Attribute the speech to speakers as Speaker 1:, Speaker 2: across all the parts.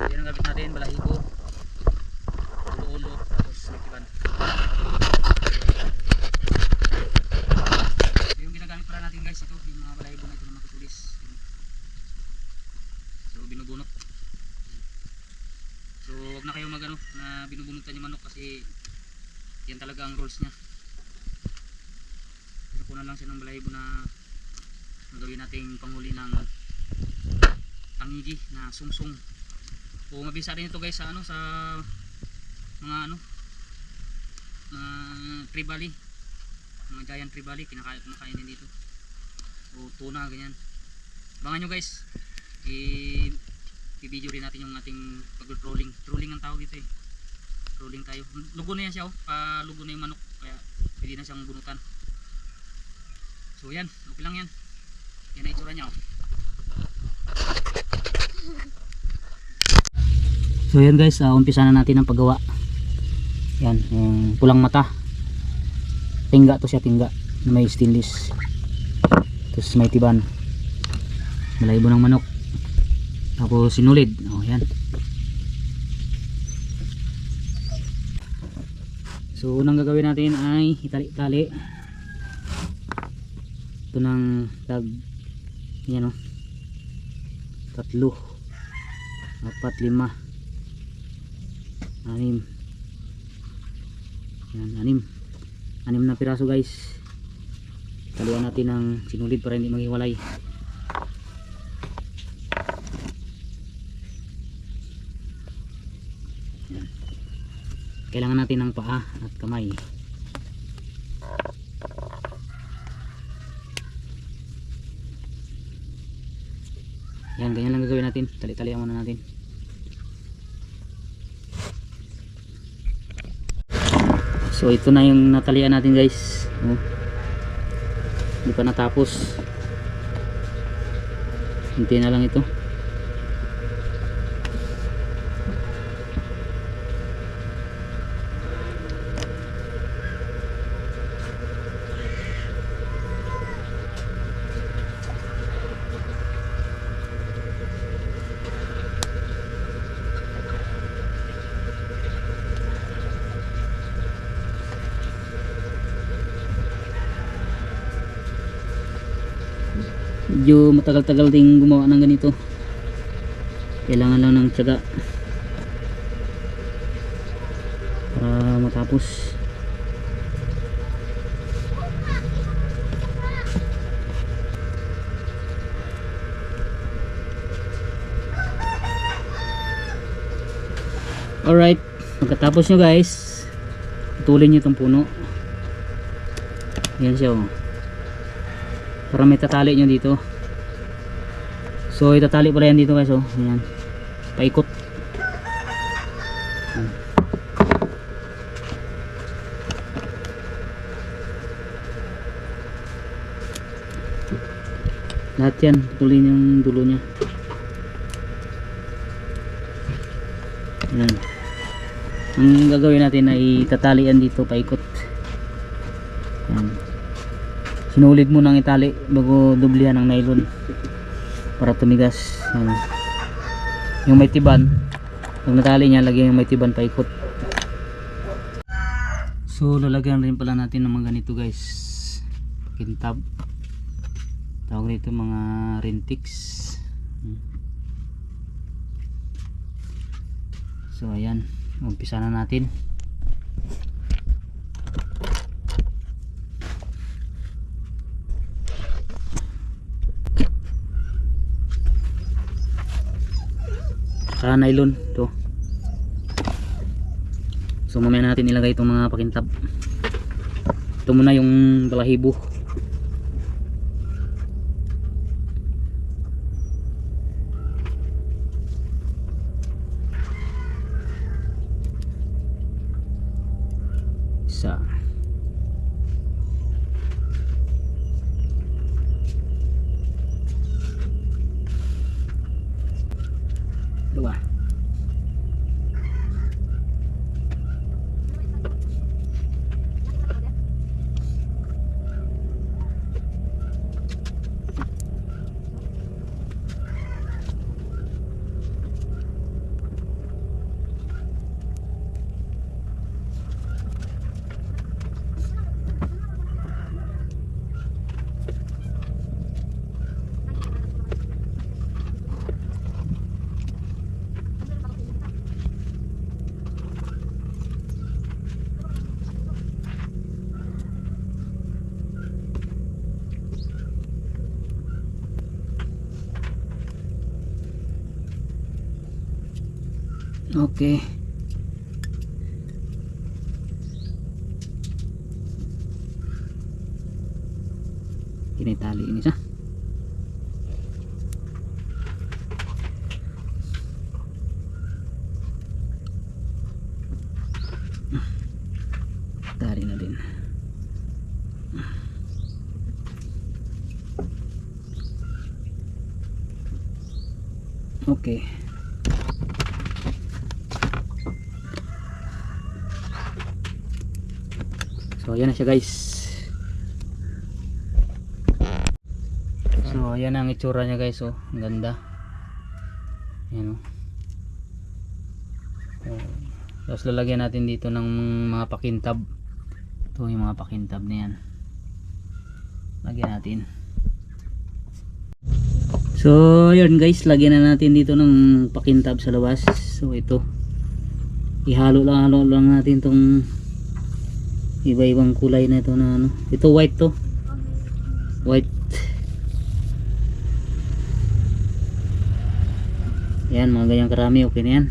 Speaker 1: Yan ang gamit natin, balahibo, ulo-ulo, tapos nagkiban. So yung ginagamit para natin guys, ito yung mga balahibo na ito na matutulis. So binubunot. So wag na kayo magano na binubunutan yung manok kasi yan talaga ang rules niya. Nakunan lang siya ng balahibo na gagawin nating panghuli ng tangigi na sungsong. O mabisa rin ito guys sa ano, sa mga ano, mga tribali, mga giant tribali, kinakain din dito. O tuna, ganyan. Abangan nyo guys, i-video rin natin yung ating pag-trolling. Trolling ang tawag dito eh. Trolling tayo. Lugo na yan siya oh, palugo na yung manok, kaya pwede na siyang bunutan. So yan, okay lang yan. Yan ang itsura niya oh. So yan guys, umpisa na natin ang paggawa. Yan, yung pulang mata. Tingga to siya, tingga na may stainless. Tapos may tiban. Balahibo ng manok. Tapos sinulid. Oh, yan. So unang gagawin natin ay itali-tali. Ito ng tag. Yan oh. 3, 4, 5, 6. Yan, 6 na piraso guys. Talian natin ng sinulid para hindi maghiwalay. Yan. Kailangan natin ng paa at kamay. Yan, ganyan lang gagawin natin. Tali-talian muna natin. So ito na yung natalian natin guys. Oh. Hindi pa natapos. Hinti na lang ito. Medyo matagal-tagal ding gumawa ng ganito. Kailangan lang ng tiyaga para matapos. Alright, pagkatapos nyo guys, putulin nyo itong puno. Yan siya oh. Para may tatali nyo dito. So itatali pala yan dito guys oh. Ayan. Paikot. Ayan. Lahat yan, putulin yung dulo nya. Ayan. Ang gagawin natin ay tatalian dito paikot. Ayan. Sinulid mo ng itali bago dublihan ng nylon para tumigas. Ayan. Yung may tiban, pag natali niya, lagyan yung may tiban paikot. So lalagyan rin pala natin ng mga ganito guys, kintab, tawag nito mga rentics. So ayan, umpisa na natin. Sa nylon to. So mamaya natin ilagay itong mga pakintab. Ito muna yung balahibo. Isa. Dua. Okay. Kinitali ini sa. Tali na din. Okay. So ayan na siya guys. So ayan ang itsura niya guys, oh. Ang ganda. Ayan, oh. Tapos lalagyan natin dito ng mga pakintab. Ito yung mga pakintab na yan. Lagyan natin. So yun guys, lagyan na natin dito ng pakintab sa labas. So ito, ihalo lang natin tong iba-ibang kulay na ito na ano. Ito white to. White. Yan, mga ganyang karami, okay na yan.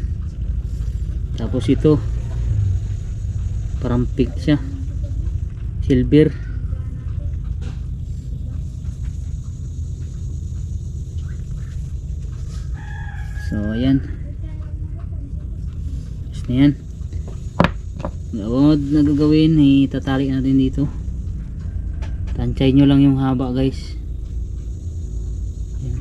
Speaker 1: Tapos ito, parang pink siya. Silver. So ayan. Tapos na yan. Gawad na gagawin, itatali natin dito. Tansay nyo lang yung haba guys. Ayan.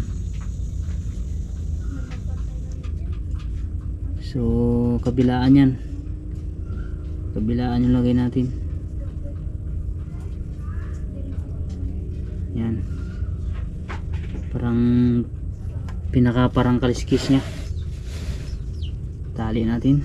Speaker 1: So kabilaan yan. Kabilaan yung lagay natin. Yan. Parang parang kaliskis nya. Tali natin.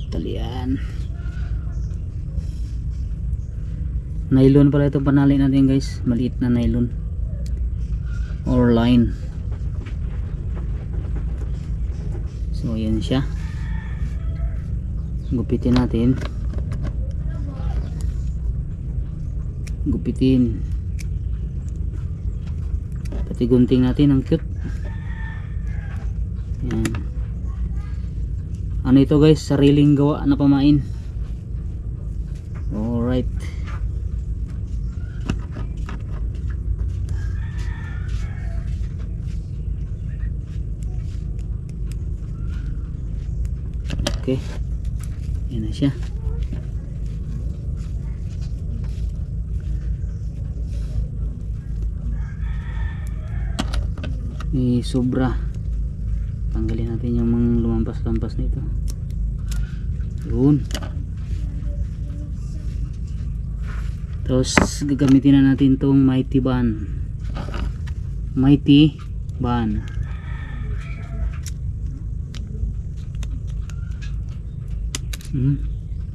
Speaker 1: Talian. Nylon pala itong panali natin guys. Maliit na nylon or line. So ayan siya. Gupitin natin. Gupitin. Pati gunting natin ang cute. Ayan. Ano ito guys, sariling gawa na pamain. Alright. Okay. Yan na siya. Sobra. Tanggalin natin yung mga lumampas-lampas nito. Yun. Tapos gagamitin na natin tong mighty band. Mighty band.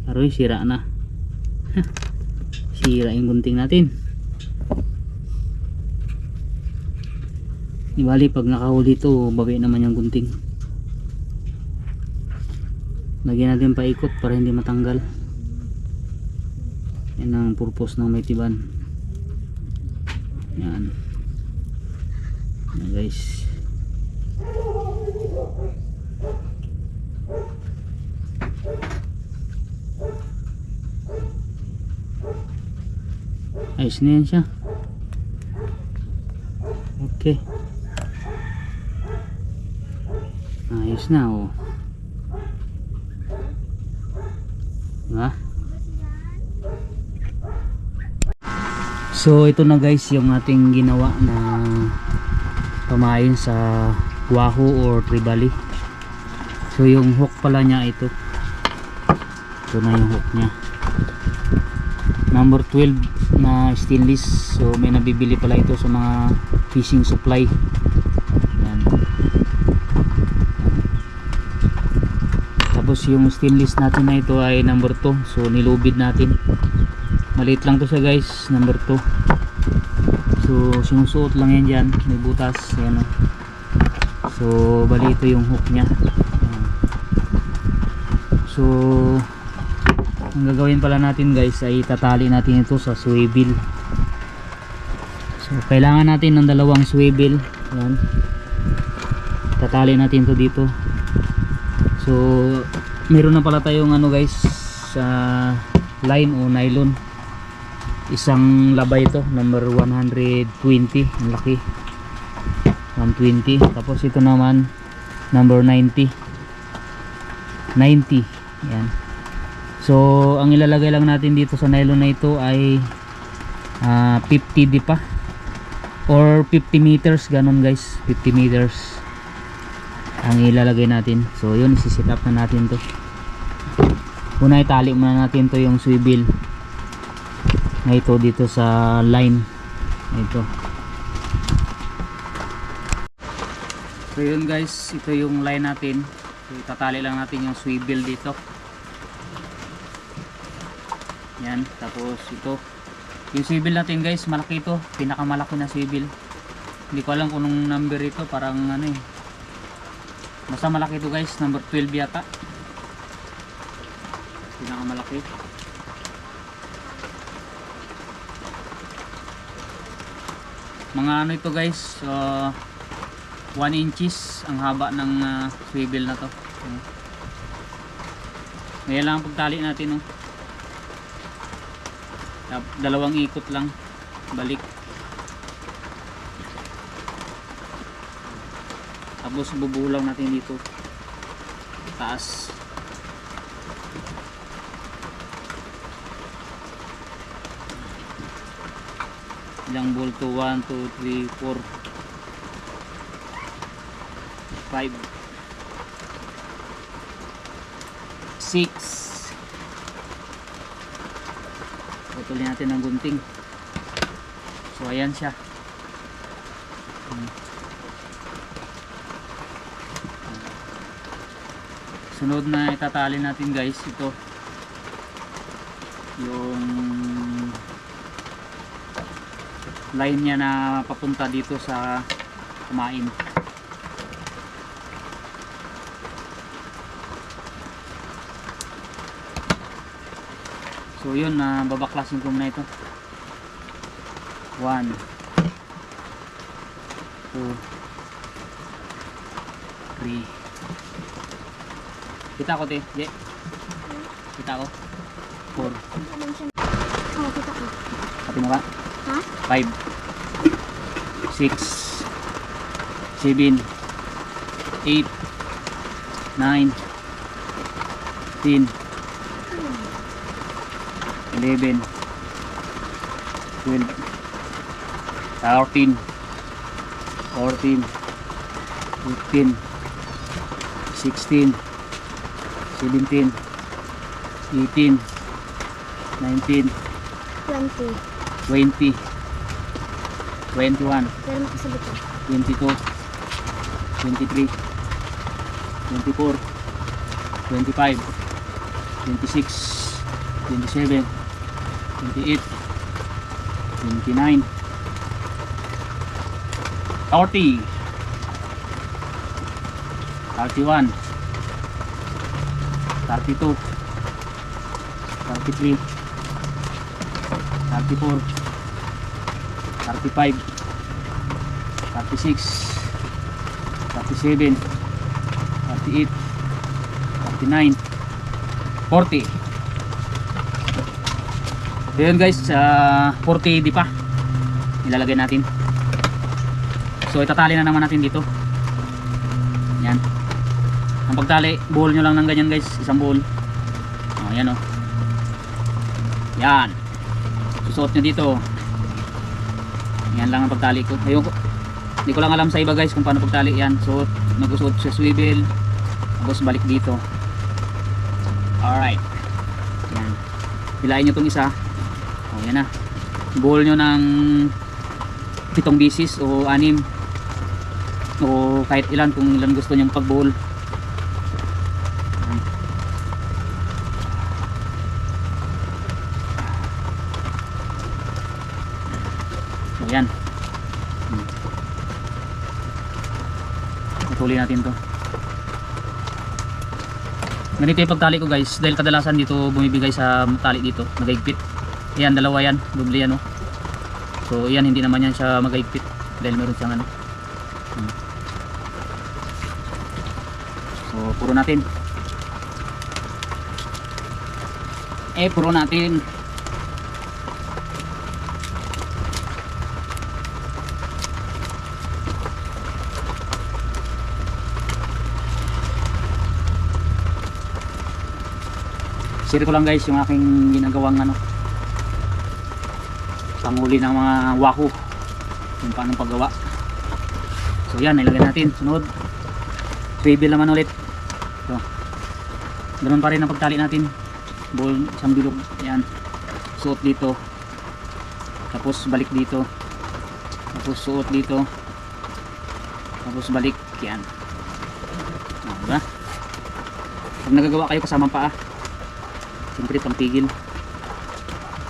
Speaker 1: Aroy, sira na. Sira yung gunting natin. Di bali pag nakahuli to, bawi naman yung gunting. Lagyan natin paikot para hindi matanggal. Yan ang purpose ng mighty band. Yan. Yan guys. Ayos na yan siya. Okay. Ayos na, oh. Diba? So ito na guys yung ating ginawa na pamain sa wahoo or tribali. So yung hook pala niya ito. Ito na yung hook niya. Number 12 na stainless. So may nabibili pala ito sa mga fishing supply. Yan. Tapos yung stainless natin na ito ay number 2. So nilubid natin. Maliit lang to siya guys, number 2. So sinusuot lang yan dyan. May butas. Yan, oh. So So bali ito yung hook nya. So ang gagawin pala natin guys ay tatali natin ito sa swivel. So kailangan natin ng dalawang swivel. Yan, tatali natin to dito. So meron na pala tayong ano guys, sa line o nylon. Isang labay ito, number 120, ang laki, 120. Tapos ito naman number 90. Yan. So ang ilalagay lang natin dito sa nylon na ito ay 50 di pa or 50 meters, ganon guys, 50 meters ang ilalagay natin. So yun, isi-set up na natin to. Una itali muna natin to yung swivel na ito dito sa line ito. So yun guys, ito yung line natin. So itatali lang natin yung swivel dito. Yan, tapos ito yung swivel natin guys, malaki ito, pinakamalaki na swivel. Hindi ko alam kung anong number ito, parang ano eh, basta malaki ito guys, number 12 yata, pinakamalaki. Mga ano ito guys, 1 inches ang haba ng swivel na to. Ngayon lang pagtali natin, oh. Dalawang ikot lang, balik. Tapos bubulang natin dito taas. Ilang bolto? 1, 2, 3, 4, 5, 6. Putulin natin ng gunting. So ayan siya. Sunod na itatali natin guys, ito yung line niya na papunta dito sa kumain. So yun, babaklasin ko muna ito. 1, 2, 3. Kita ko te, Je. Kita ko. 4.
Speaker 2: Oh, kita ko.
Speaker 1: Pati mo ka?
Speaker 2: Ha?
Speaker 1: 5, 6, 7, 8, 9, 10, 11, 12, 13, 14, 15, 16, 17, 18, 19,
Speaker 2: 20.
Speaker 1: 20, 21,
Speaker 2: Pero makasabit ko.
Speaker 1: 22, 23, 24, 25, 26, 27, 28, 29, 30, 31, 32, 33, 34, 35, 36, 37, 38, 39, 40. So yun guys, 40 di pa ilalagay natin. So itatali na naman natin dito. Yan. Ang pagtali, buhol nyo lang ng ganyan guys, isang buhol. Yan o. Yan. Susuot nyo dito. Yan lang ang pagtali ko. Ayun, hindi ko lang alam sa iba guys kung paano pagtali yan. So magsusuot sa swivel, tapos balik dito. Alright. Yan. Hilahin nyo itong isa. Yan na. Buhol nyo ng 7 bisis o 6 o kahit ilan, kung ilan gusto nyong pagbuhol. So yan. Putulin natin to. Ganito yung pagtali ko guys, dahil kadalasan dito bumibigay sa tali dito, magigpit. Yan, dalawa yan, doble yan, oh. So yan, hindi naman yan siya magigpit dahil meron siyang ano. So puro natin. Puro natin. Share ko lang guys yung aking ginagawang ano, panghuli ng mga wahoo, yung paano paggawa. So yan, ilagay natin. Sunod, swivel naman ulit. So ganoon pa rin ang pagtali natin. Ball, isang bilog, yan, suot dito, tapos balik dito, tapos suot dito, tapos balik, yan. Diba? Pag nagagawa kayo kasama paa, siyempre pampigil.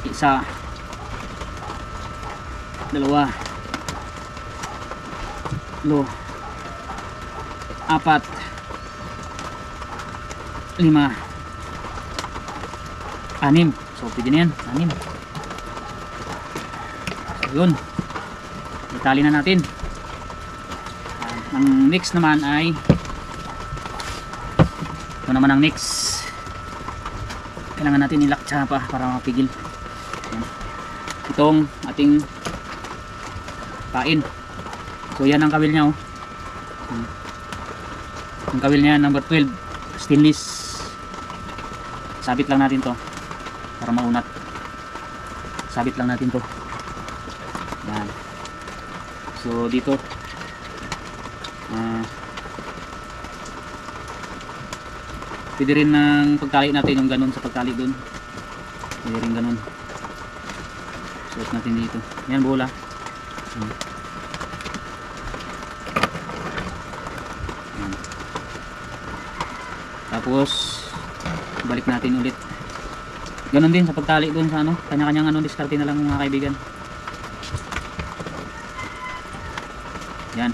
Speaker 1: Isa, dalawa, apat, 5, 6. So pwede na yan, 6. So yun, itali na natin. Ang next naman ay ito naman ang next. Kailangan natin ilak pa para mapigil. Ayan. Itong ating pain. So yan ang kawil nya, oh. Ang kawil nya number 12, stainless. Sabit lang natin to para maunat. Sabit lang natin to. Yan. So dito pwede rin ng pagtali natin yung ganun sa pagtali dun. Pwede rin ganun. Suot natin dito. Yan, bola. Yan. Tapos balik natin ulit. Ganon din sa pagtali dun sa ano, kanya-kanyang ano, diskarte na lang mga kaibigan. Yan.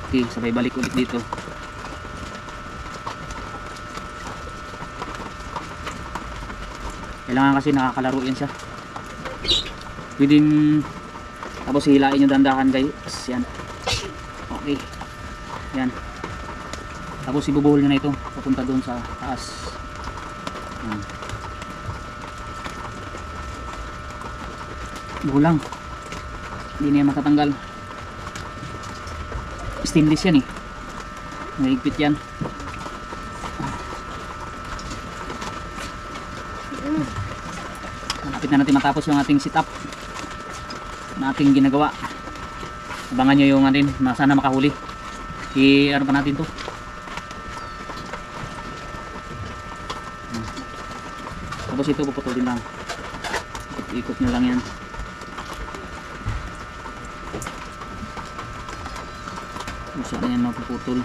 Speaker 1: Okay, sabay balik ulit dito. Kailangan kasi nakakalaro yan siya. Pwedeng tapos hilain yung dandahan guys. Yan. Okay. Yan. Tapos ibubuhol nyo na ito papunta doon sa taas. Yan. Bulang. Hindi na yan matatanggal. Stainless yan eh. Naigpit yan. Malapit na natin matapos yung ating sit up na ating ginagawa. Abangan nyo yung atin, sana makahuli. Ano pa natin to. Tapos ito puputulin lang. Ikot nyo lang yan. Isa na yan mapuputol.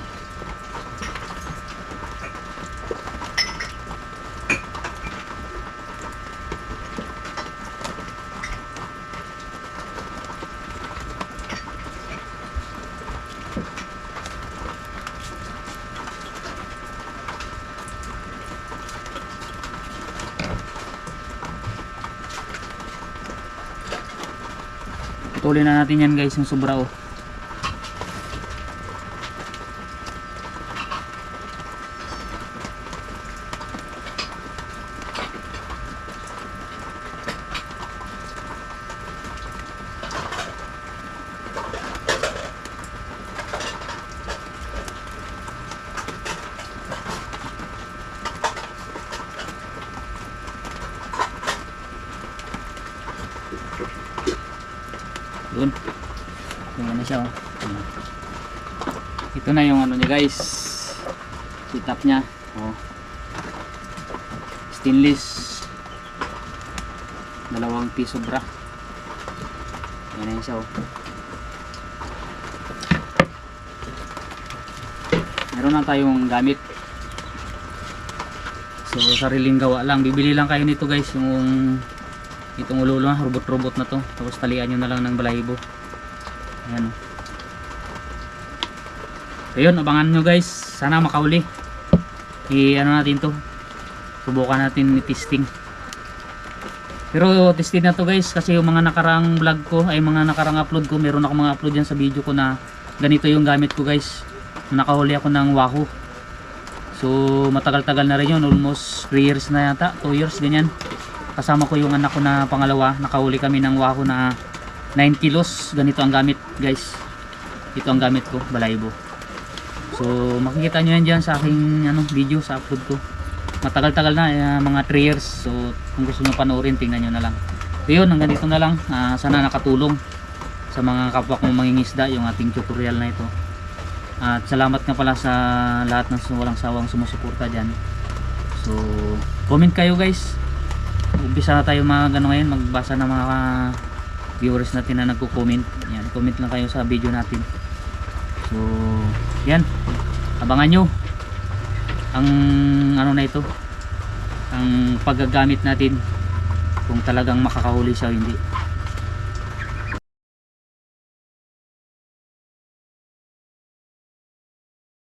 Speaker 1: Putulin na natin yan guys, yung sobra, oh. Yun. Yung na siya, oh. Ito na yung ano niya guys. Sit up niya. Oh. Stainless. 2 piso bra. Yan na yun siya, oh. Meron na tayong gamit. So sariling gawa lang. Bibili lang kayo nito guys. Yung itong ulo na, robot-robot na to. Tapos talian nyo na lang ng balahibo. Ayan, oh. Ayun, abangan nyo guys, sana makahuli. Ano natin to, subukan natin i-testing. Pero testing na to guys, kasi yung mga nakarang vlog ko ay mga nakarang upload ko, meron ako mga upload yan sa video ko na ganito yung gamit ko guys. Nakahuli ako ng wahoo. So matagal-tagal na rin yun, almost 3 years na yata, 2 years ganyan. Kasama ko yung anak ko na pangalawa, nakahuli kami ng wahoo na 9 kilos. Ganito ang gamit guys, ito ang gamit ko, balaybo. So makikita nyo yan dyan sa aking video sa upload ko. Matagal-tagal na, mga 3 years. So kung gusto nyo panoorin, tingnan nyo na lang. So yun, hanggang dito na lang. Sana nakatulong sa mga kapwa kong mangingisda yung ating tutorial na ito. At salamat nga pala sa lahat ng walang sawang sumusuporta dyan. So comment kayo guys. Umpisa na tayo ngayon, magbasa ng mga viewers natin na nagko-comment. Yan, comment lang kayo sa video natin. So yan, abangan nyo ang na ito, ang paggagamit natin, kung talagang makakahuli siya o hindi.